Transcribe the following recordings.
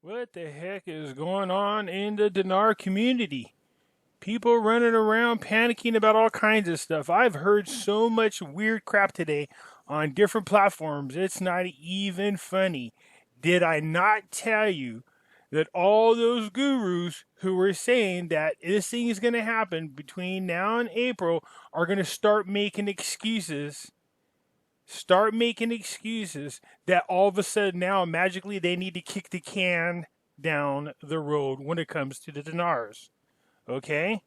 What the heck is going on in the dinar community? People running around panicking about all kinds of stuff. I've heard so much weird crap today on different platforms. It's not even funny. Did I not tell you that all those gurus who were saying that this thing is going to happen between now and April are going to start making excuses that all of a sudden now magically they need to kick the can down the road when it comes to the dinars. Okay?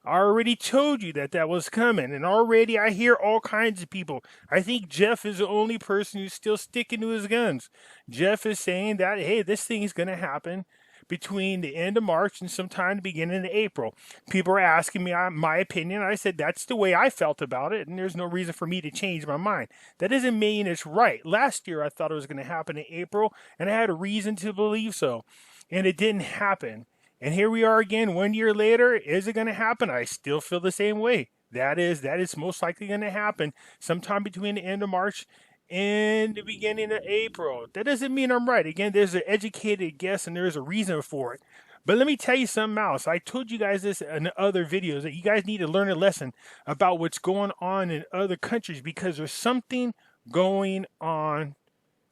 I already told you that that was coming, and already I hear all kinds of people. I think Jeff is the only person who's still sticking to his guns. Jeff is saying that, hey, this thing is going to happen between the end of March and sometime the beginning of April. People are asking me my opinion. I said that's the way I felt about it, and there's no reason for me to change my mind. That doesn't mean it's right. Last year I thought it was going to happen in April, and I had a reason to believe so, and it didn't happen. And here we are again 1 year later. Is it going to happen? I still feel the same way. That is most likely going to happen sometime between the end of March and the beginning of April. That doesn't mean I'm right. Again, there's an educated guess and there's a reason for it. But let me tell you something else. I told you guys this in other videos that you guys need to learn a lesson about what's going on in other countries because there's something going on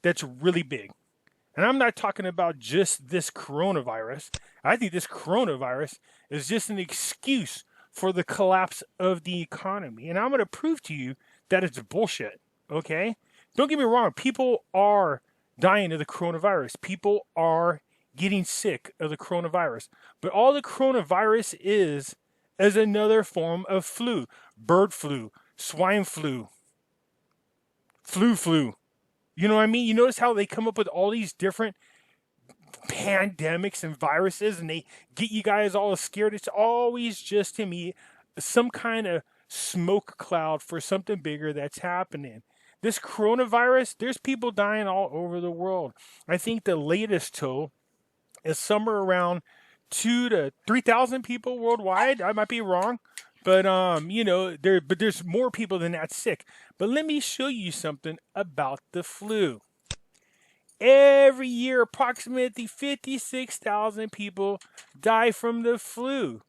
that's really big. And I'm not talking about just this coronavirus. I think this coronavirus is just an excuse for the collapse of the economy. And I'm going to prove to you that it's bullshit. Okay? Don't get me wrong. People are dying of the coronavirus. People are getting sick of the coronavirus. But all the coronavirus is another form of flu. Bird flu, swine flu. You know what I mean? You notice how they come up with all these different pandemics and viruses and they get you guys all scared. It's always just to me some kind of smoke cloud for something bigger that's happening. This coronavirus, there's people dying all over the world. I think the latest toll is somewhere around 2 to 3,000 people worldwide. I might be wrong. But there's more people than that sick. But let me show you something about the flu. Every year, approximately 56,000 people die from the flu.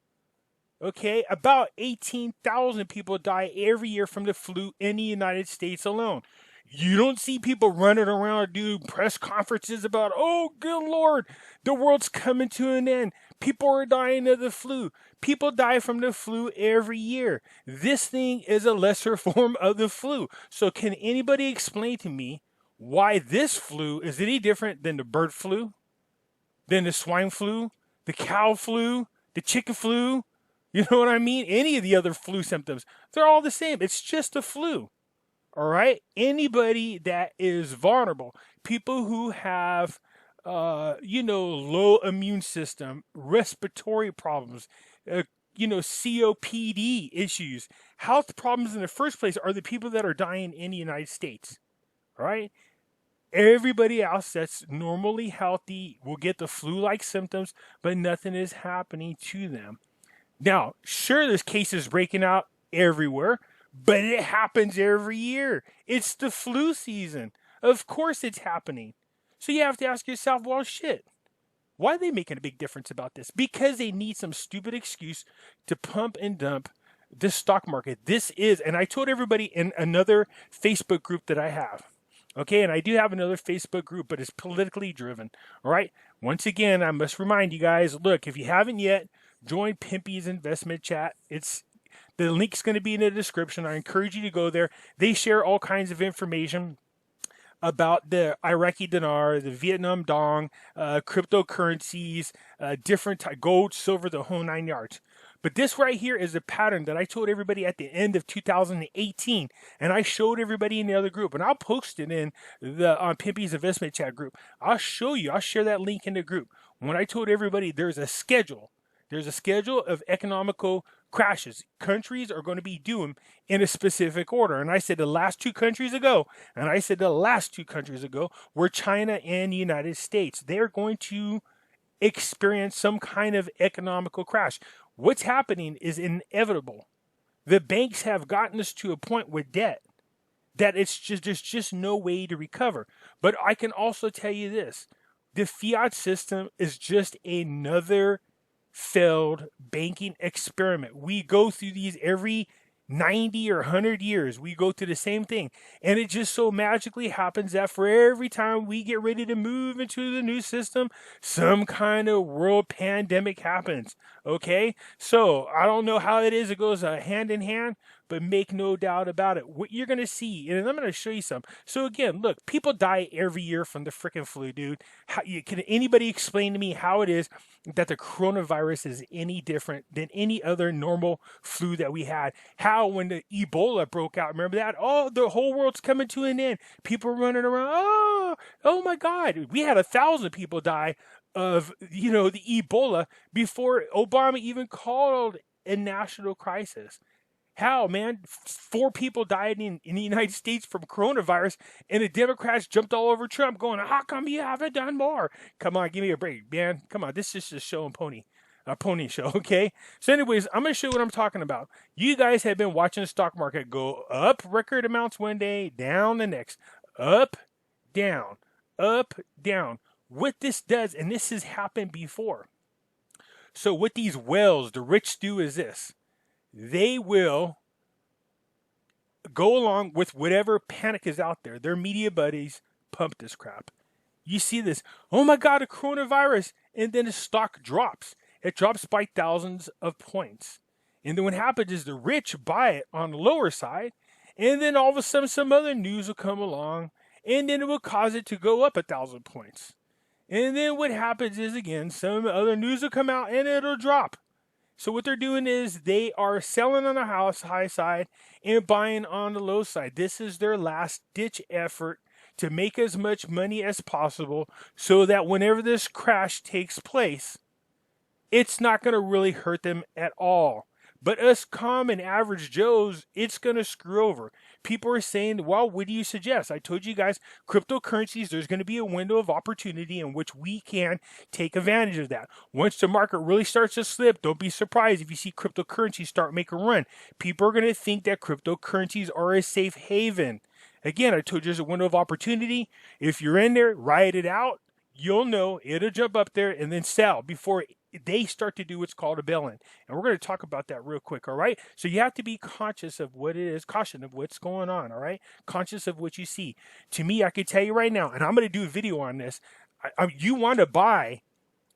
Okay, about 18,000 people die every year from the flu in the United States alone. You don't see people running around doing press conferences about, oh, good Lord, the world's coming to an end. People are dying of the flu. People die from the flu every year. This thing is a lesser form of the flu. So can anybody explain to me why this flu is any different than the bird flu, than the swine flu, the cow flu, the chicken flu? You know what I mean? Any of the other flu symptoms. They're all the same. It's just a flu. All right. Anybody that is vulnerable, people who have, low immune system, respiratory problems, COPD issues, health problems in the first place are the people that are dying in the United States. All right. Everybody else that's normally healthy will get the flu-like symptoms, but nothing is happening to them. Now, sure, there's cases breaking out everywhere. But it happens every year. It's the flu season. Of course it's happening. So you have to ask yourself, well, shit, why are they making a big difference about this? Because they need some stupid excuse to pump and dump this stock market. This is, and I told everybody in another Facebook group that I have. Okay, and I do have another Facebook group, but it's politically driven. All right. Once again, I must remind you guys, look, if you haven't yet, join Pimpy's investment chat. The link's going to be in the description. I encourage you to go there. They share all kinds of information about the Iraqi dinar, the Vietnam dong, cryptocurrencies, different gold, silver, the whole 9 yards. But this right here is a pattern that I told everybody at the end of 2018, and I showed everybody in the other group, and I'll post it in the on Pimpy's investment chat group. I'll show you. I'll share that link in the group. When I told everybody there's a schedule. There's a schedule of economical crashes. Countries are going to be doing in a specific order. And I said the last two countries ago were China and the United States. They're going to experience some kind of economical crash. What's happening is inevitable. The banks have gotten us to a point with debt that there's just no way to recover. But I can also tell you this. The fiat system is just another failed banking experiment. We go through these every 90 or 100 years. We go through the same thing. And it just so magically happens that for every time we get ready to move into the new system, some kind of world pandemic happens. Okay? So I don't know how it is. It goes hand in hand, but make no doubt about it. What you're going to see, and I'm going to show you some. So again, look, people die every year from the freaking flu, dude. Can anybody explain to me how it is that the coronavirus is any different than any other normal flu that we had? How when the Ebola broke out, remember that? Oh, the whole world's coming to an end. People running around. Oh my God. We had 1,000 people die of, the Ebola before Obama even called a national crisis. How, man? 4 people died in the United States from coronavirus, and the Democrats jumped all over Trump going, how come you haven't done more? Come on, give me a break, man. Come on, this is just a show and pony show, okay? So anyways, I'm going to show you what I'm talking about. You guys have been watching the stock market go up record amounts one day, down the next, up, down, up, down. What this does, and this has happened before. So what these whales, the rich, do is this. They will go along with whatever panic is out there. Their media buddies pump this crap. You see this, oh my God, a coronavirus, and then the stock drops. It drops by thousands of points. And then what happens is the rich buy it on the lower side, and then all of a sudden some other news will come along, and then it will cause it to go up 1,000 points. And then what happens is, again, some other news will come out and it'll drop. So what they're doing is they are selling on the high side and buying on the low side. This is their last ditch effort to make as much money as possible so that whenever this crash takes place, it's not going to really hurt them at all. But us common average Joes, it's going to screw over. People are saying, well, what do you suggest? I told you guys, cryptocurrencies, there's going to be a window of opportunity in which we can take advantage of that. Once the market really starts to slip, don't be surprised if you see cryptocurrencies start making a run. People are going to think that cryptocurrencies are a safe haven. Again, I told you there's a window of opportunity. If you're in there, ride it out. You'll know it'll jump up there and then sell before they start to do what's called a bail-in. And we're going to talk about that real quick, all right? So you have to be conscious of what it is, caution of what's going on, all right? Conscious of what you see. To me, I can tell you right now, and I'm going to do a video on this, you want to buy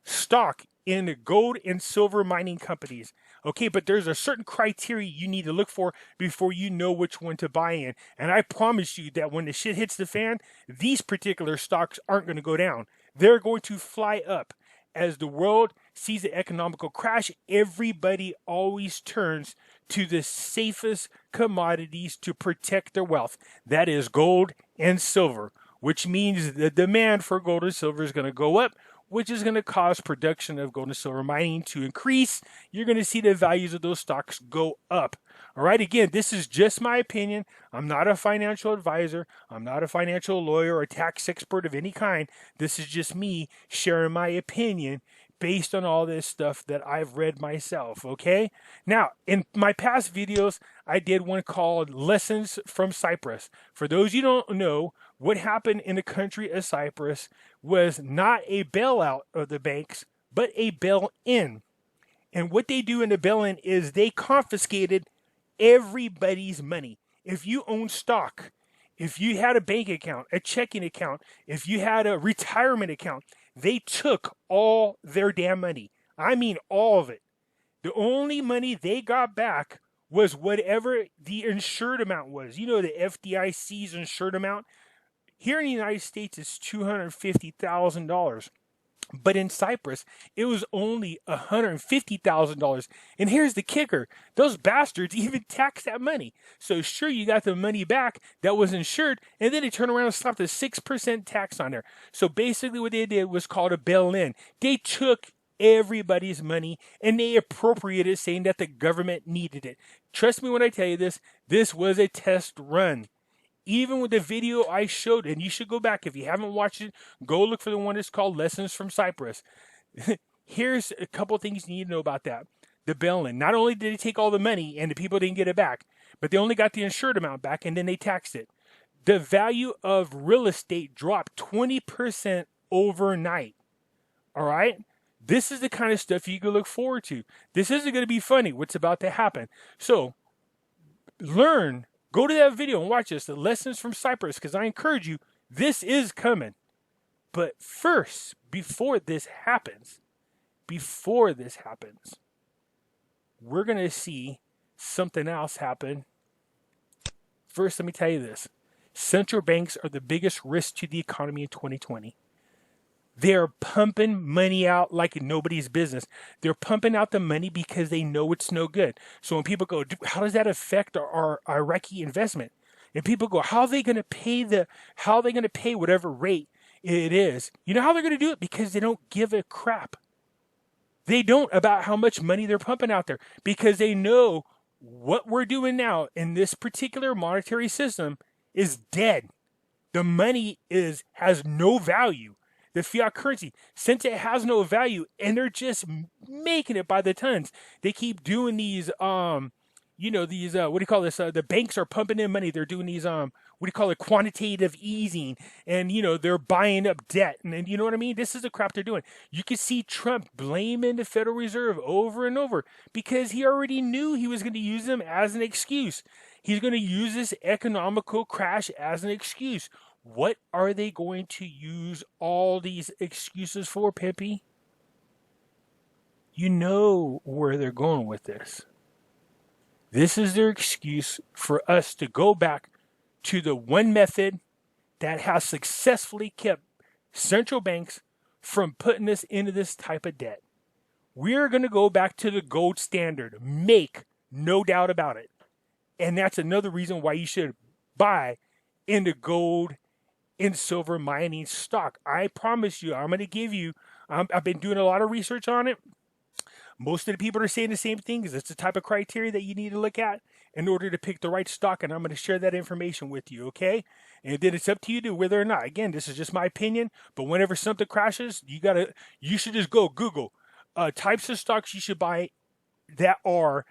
stock in the gold and silver mining companies, okay? But there's a certain criteria you need to look for before you know which one to buy in. And I promise you that when the shit hits the fan, these particular stocks aren't going to go down. They're going to fly up. As the world sees the economical crash, everybody always turns to the safest commodities to protect their wealth. That is gold and silver, which means the demand for gold and silver is going to go up, which is going to cause production of gold and silver mining to increase. You're going to see the values of those stocks go up. All right, again, this is just my opinion. I'm not a financial advisor. I'm not a financial lawyer or tax expert of any kind. This is just me sharing my opinion based on all this stuff that I've read myself, okay? Now, in my past videos, I did one called Lessons from Cyprus. For those you don't know, what happened in the country of Cyprus was not a bailout of the banks, but a bail-in. And what they do in the bail-in is they confiscated everybody's money. If you own stock, if you had a bank account, a checking account, if you had a retirement account, they took all their damn money. I mean, all of it. The only money they got back was whatever the insured amount was. You know, the FDIC's insured amount. Here in the United States, it's $250,000. But in Cyprus, it was only $150,000. And here's the kicker. Those bastards even taxed that money. So sure, you got the money back that was insured, and then they turned around and slapped a 6% tax on there. So basically what they did was called a bail-in. They took everybody's money and they appropriated it, saying that the government needed it. Trust me when I tell you this, this was a test run. Even with the video I showed, and you should go back. If you haven't watched it, go look for the one that's called Lessons from Cyprus. Here's a couple things you need to know about that. The bail-in. Not only did they take all the money and the people didn't get it back, but they only got the insured amount back and then they taxed it. The value of real estate dropped 20% overnight. All right? This is the kind of stuff you can look forward to. This isn't going to be funny, what's about to happen. So learn, go to that video and watch this, the lessons from Cyprus, because I encourage you, this is coming. But first, before this happens, we're going to see something else happen. First, let me tell you this. Central banks are the biggest risk to the economy in 2020. They're pumping money out like nobody's business. They're pumping out the money because they know it's no good. So when people go, how does that affect our Iraqi investment? And people go, how are they going to pay whatever rate it is? You know how they're going to do it? Because they don't give a crap. They don't about how much money they're pumping out there, because they know what we're doing now in this particular monetary system is dead. The money has no value. The fiat currency, since it has no value, and they're just making it by the tons. They keep doing these, what do you call this? The banks are pumping in money. They're doing these, quantitative easing, and, they're buying up debt. And you know what I mean? This is the crap they're doing. You can see Trump blaming the Federal Reserve over and over because he already knew he was going to use them as an excuse. He's going to use this economical crash as an excuse. What are they going to use all these excuses for, Pimpy? You know where they're going with this. This is their excuse for us to go back to the one method that has successfully kept central banks from putting us into this type of debt. We're going to go back to the gold standard. Make no doubt about it. And that's another reason why you should buy into gold and silver mining stock. I promise you, I'm going to give you, I've been doing a lot of research on it. Most of the people are saying the same thing, because it's the type of criteria that you need to look at in order to pick the right stock. And I'm going to share that information with you, okay? And then it's up to you to whether or not. Again, this is just my opinion, but whenever something crashes, you should just go Google types of stocks you should buy that are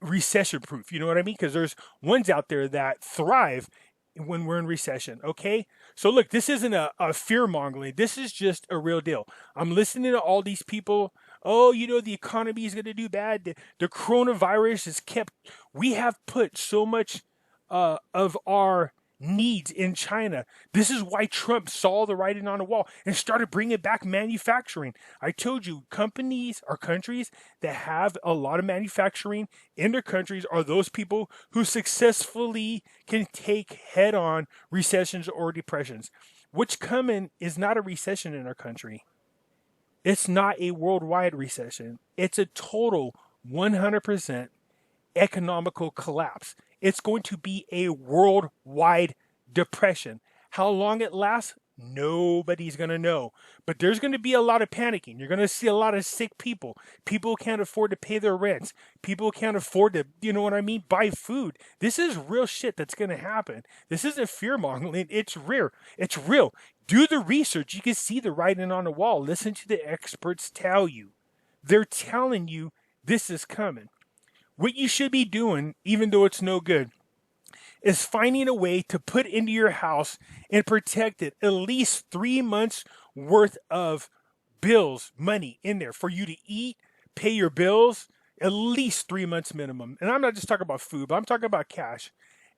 recession proof. You know what I mean? Because there's ones out there that thrive when we're in recession, okay? So look, this isn't a fear-mongering. This is just a real deal. I'm listening to all these people. Oh, the economy is going to do bad. The coronavirus has we have put so much of our needs in China. This is why Trump saw the writing on the wall and started bringing back manufacturing. I told you, companies or countries that have a lot of manufacturing in their countries are those people who successfully can take head-on recessions or depressions. What's coming is not a recession in our country. It's not a worldwide recession. It's a total 100% economical collapse. It's going to be a worldwide depression. How long it lasts, nobody's going to know. But there's going to be a lot of panicking. You're going to see a lot of sick people. People can't afford to pay their rents. People can't afford to, buy food. This is real shit that's going to happen. This isn't fear-mongering. It's real. It's real. Do the research. You can see the writing on the wall. Listen to the experts tell you. They're telling you this is coming. What you should be doing, even though it's no good, is finding a way to put into your house and protect it at least 3 months worth of bills, money in there for you to eat, pay your bills, at least 3 months minimum. And I'm not just talking about food, but I'm talking about cash.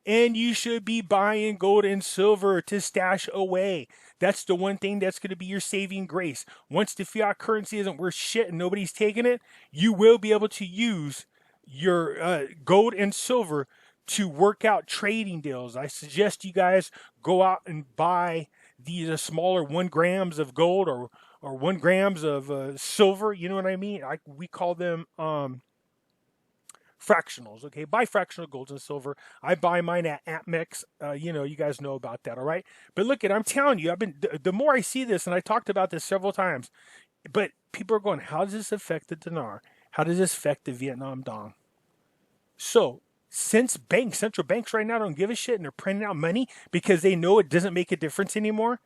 And you should be buying gold and silver to stash away. That's the one thing that's going to be your saving grace. Once the fiat currency isn't worth shit and nobody's taking it, you will be able to use your gold and silver to work out trading deals. I suggest you guys go out and buy these smaller 1 grams of gold or 1 grams of silver. You know what I mean? We call them fractionals. Okay, buy fractional gold and silver. I buy mine at Atmex. You guys know about that. All right. But look, I'm telling you, the more I see this, and I talked about this several times, but people are going, how does this affect the dinar? How does this affect the Vietnam dong? So, since central banks right now don't give a shit and they're printing out money because they know it doesn't make a difference anymore,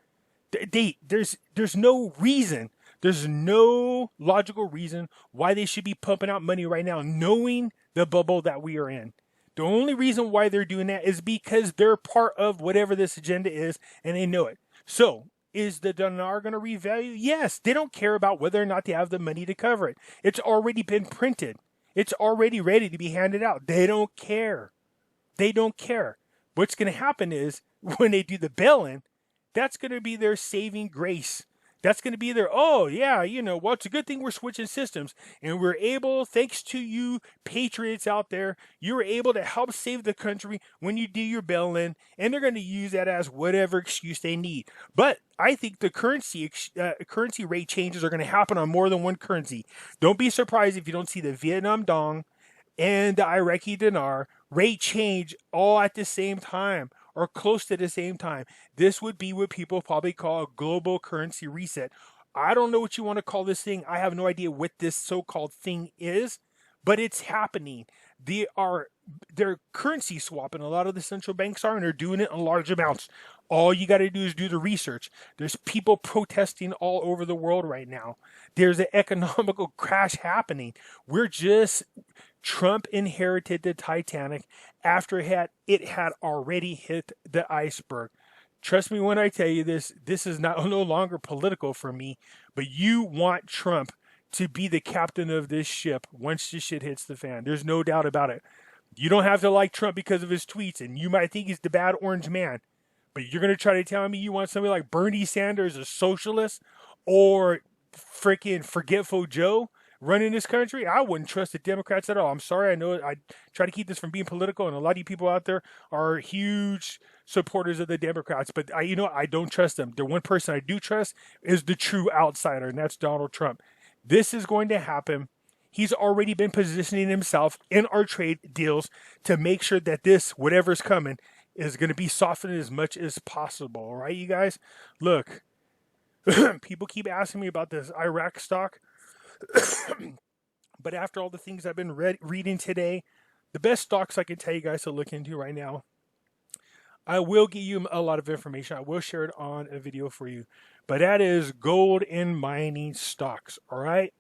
there's no reason, there's no logical reason why they should be pumping out money right now, knowing the bubble that we are in. The only reason why they're doing that is because they're part of whatever this agenda is, and they know it. So, Is the dinar going to revalue? Yes. They don't care about whether or not they have the money to cover it. It's already been printed. It's already ready to be handed out. They don't care. They don't care. What's going to happen is when they do the bail-in, that's going to be their saving grace. That's going to be their, oh, yeah, well, it's a good thing we're switching systems. And we're able, thanks to you patriots out there, you were able to help save the country when you do your bail-in. And they're going to use that as whatever excuse they need. But I think the currency rate changes are going to happen on more than one currency. Don't be surprised if you don't see the Vietnam dong and the Iraqi dinar rate change all at the same time or close to the same time. This would be what people probably call a global currency reset. I don't know what you want to call this thing. I have no idea what this so-called thing is, but it's happening. They're currency swapping. A lot of the central banks are, and they're doing it in large amounts. All you got to do is do the research. There's people protesting all over the world right now. There's an economical crash happening. Trump inherited the Titanic after it had already hit the iceberg. Trust me when I tell you this is no longer political for me, but you want Trump to be the captain of this ship once the shit hits the fan. There's no doubt about it. You don't have to like Trump because of his tweets, and you might think he's the bad orange man, but you're going to try to tell me you want somebody like Bernie Sanders, a socialist, or freaking Forgetful Joe running this country? I wouldn't trust the Democrats at all. I'm sorry. I know I try to keep this from being political, and a lot of you people out there are huge supporters of the Democrats, but I don't trust them. The one person I do trust is the true outsider, and that's Donald Trump. This is going to happen. He's already been positioning himself in our trade deals to make sure that this, whatever's coming, is going to be softened as much as possible. All right, you guys? Look, people keep asking me about this Iraq stock. But after all the things I've been reading today, the best stocks I can tell you guys to look into right now, I will give you a lot of information. I will share it on a video for you. But that is gold and mining stocks, all right?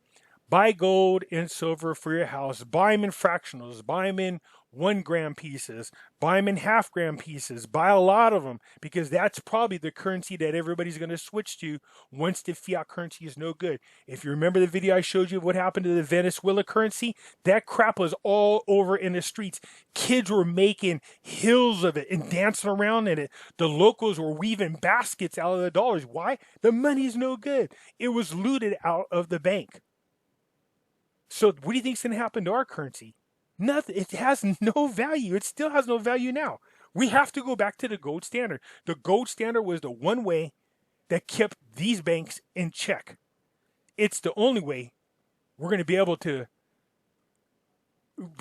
Buy gold and silver for your house. Buy them in fractionals. Buy them in 1 gram pieces. Buy them in half-gram pieces. Buy a lot of them, because that's probably the currency that everybody's going to switch to once the fiat currency is no good. If you remember the video I showed you of what happened to the Venezuela currency, that crap was all over in the streets. Kids were making hills of it and dancing around in it. The locals were weaving baskets out of the dollars. Why? The money's no good. It was looted out of the bank. So what do you think is going to happen to our currency? Nothing. It has no value. It still has no value now. We have to go back to the gold standard. The gold standard was the one way that kept these banks in check. It's the only way we're going to be able to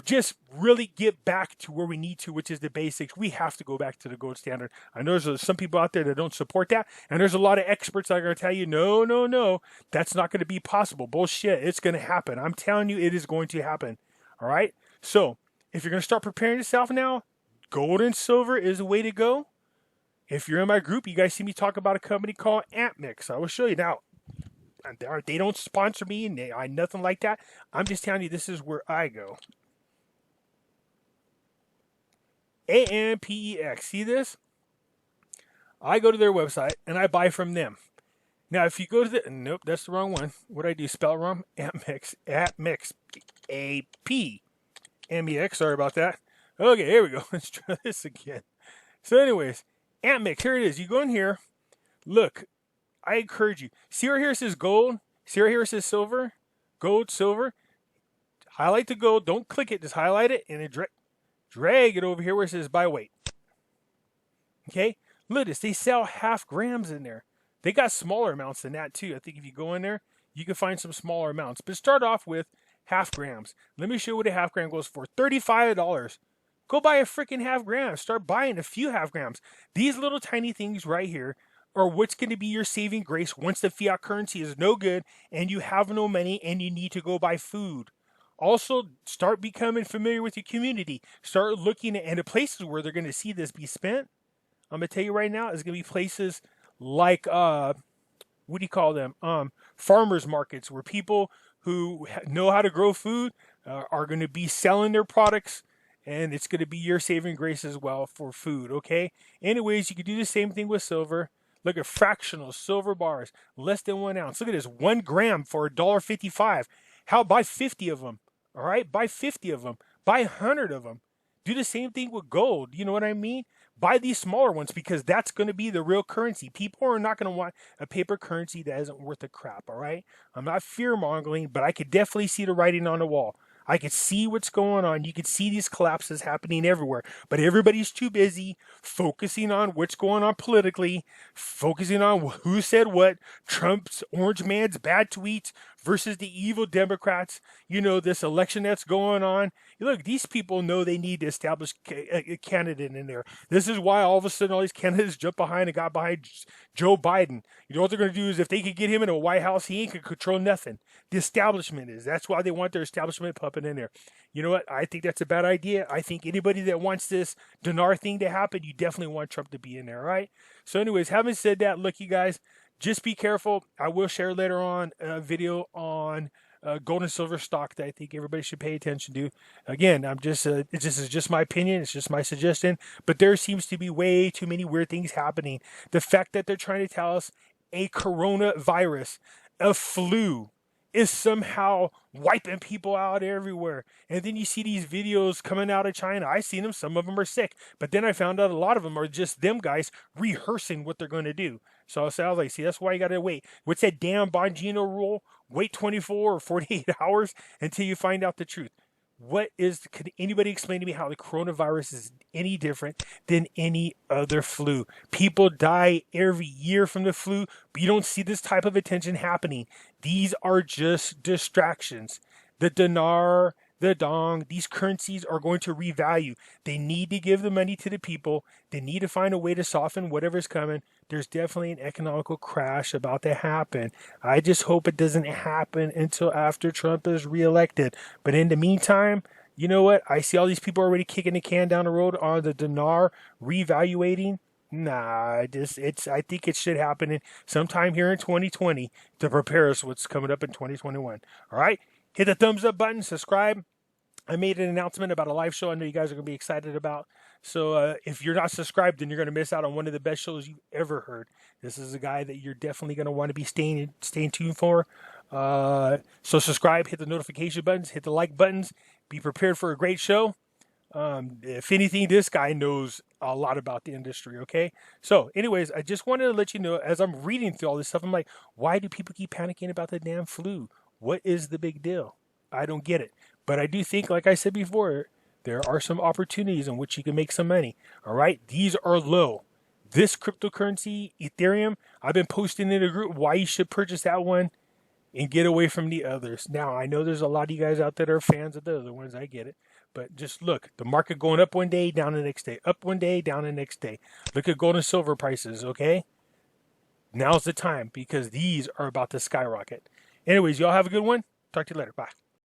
just really get back to where we need to, which is the basics. We have to go back to the gold standard. I know there's some people out there that don't support that, and there's a lot of experts that are going to tell you, no, that's not going to be possible. Bullshit. It's going to happen. I'm telling you, it is going to happen. All right? So, if you're going to start preparing yourself now, gold and silver is the way to go. If you're in my group, you guys see me talk about a company called AntMix. I will show you. Now, they don't sponsor me, and nothing like that. I'm just telling you, this is where I go. AMPEX. See this? I go to their website and I buy from them. Now, if you go to nope, that's the wrong one. What did I do? Spell it wrong? AMPEX. APMEX. Sorry about that. Okay, here we go. Let's try this again. So, anyways, AMPEX. Here it is. You go in here. Look, I encourage you. See right here it says gold. See right here it says silver. Gold, silver. Highlight the gold. Don't click it. Just highlight it and drag it over here where it says by weight. Okay? Look at this. They sell half grams in there. They got smaller amounts than that too. I think if you go in there, you can find some smaller amounts. But start off with half grams. Let me show you what a half gram goes for. $35. Go buy a freaking half gram. Start buying a few half grams. These little tiny things right here are what's going to be your saving grace once the fiat currency is no good and you have no money and you need to go buy food. Also, start becoming familiar with your community. Start looking at the places where they're going to see this be spent. I'm going to tell you right now, it's going to be places like, what do you call them? Farmers markets, where people who know how to grow food are going to be selling their products, and it's going to be your saving grace as well for food, okay? Anyways, you can do the same thing with silver. Look at fractional silver bars, less than 1 ounce. Look at this, 1 gram for $1.55. How buy 50 of them? All right, buy 50 of them. Buy 100 of them. Do the same thing with gold. You know what I mean? Buy these smaller ones because that's going to be the real currency. People are not going to want a paper currency that isn't worth a crap. All right, I'm not fear mongering, but I could definitely see the writing on the wall. I could see what's going on. You could see these collapses happening everywhere. But everybody's too busy focusing on what's going on politically, focusing on who said what, Trump's orange man's bad tweets versus the evil Democrats, this election that's going on. Look, these people know they need to establish a candidate in there. This is why all of a sudden all these candidates jump behind and got behind Joe Biden. You know what they're going to do is if they could get him in a White House, he ain't going to control nothing. The establishment is. That's why they want their establishment puppet in there. You know what? I think that's a bad idea. I think anybody that wants this dinar thing to happen, you definitely want Trump to be in there, all right? So anyways, having said that, look, you guys, just be careful. I will share later on a video on gold and silver stock that I think everybody should pay attention to. Again, this is just my opinion. It's just my suggestion. But there seems to be way too many weird things happening. The fact that they're trying to tell us a coronavirus, a flu, is somehow wiping people out everywhere. And then you see these videos coming out of China. I seen them. Some of them are sick. But then I found out a lot of them are just them guys rehearsing what they're going to do. So I was like, see, that's why you got to wait. What's that damn Bongino rule? Wait 24 or 48 hours until you find out the truth. Can anybody explain to me how the coronavirus is any different than any other flu? People die every year from the flu, but you don't see this type of attention happening. These are just distractions. The dinar, the dong, these currencies are going to revalue. They need to give the money to the people. They need to find a way to soften whatever's coming. There's definitely an economical crash about to happen. I just hope it doesn't happen until after Trump is reelected. But in the meantime, you know what? I see all these people already kicking the can down the road on the dinar revaluating. Nah, I think it should happen sometime here in 2020 to prepare us what's coming up in 2021. All right? Hit the thumbs up button, subscribe. I made an announcement about a live show I know you guys are going to be excited about. So if you're not subscribed, then you're going to miss out on one of the best shows you've ever heard. This is a guy that you're definitely going to want to be staying tuned for. So subscribe, hit the notification buttons, hit the like buttons. Be prepared for a great show. If anything, this guy knows a lot about the industry, okay? So anyways, I just wanted to let you know, as I'm reading through all this stuff, I'm like, why do people keep panicking about the damn flu? What is the big deal? I don't get it. But I do think, like I said before, there are some opportunities in which you can make some money. All right, these are low. This cryptocurrency, Ethereum, I've been posting in a group why you should purchase that one and get away from the others. Now, I know there's a lot of you guys out there that are fans of the other ones. I get it. But just look, the market going up one day, down the next day. Up one day, down the next day. Look at gold and silver prices, okay? Now's the time because these are about to skyrocket. Anyways, y'all have a good one. Talk to you later. Bye.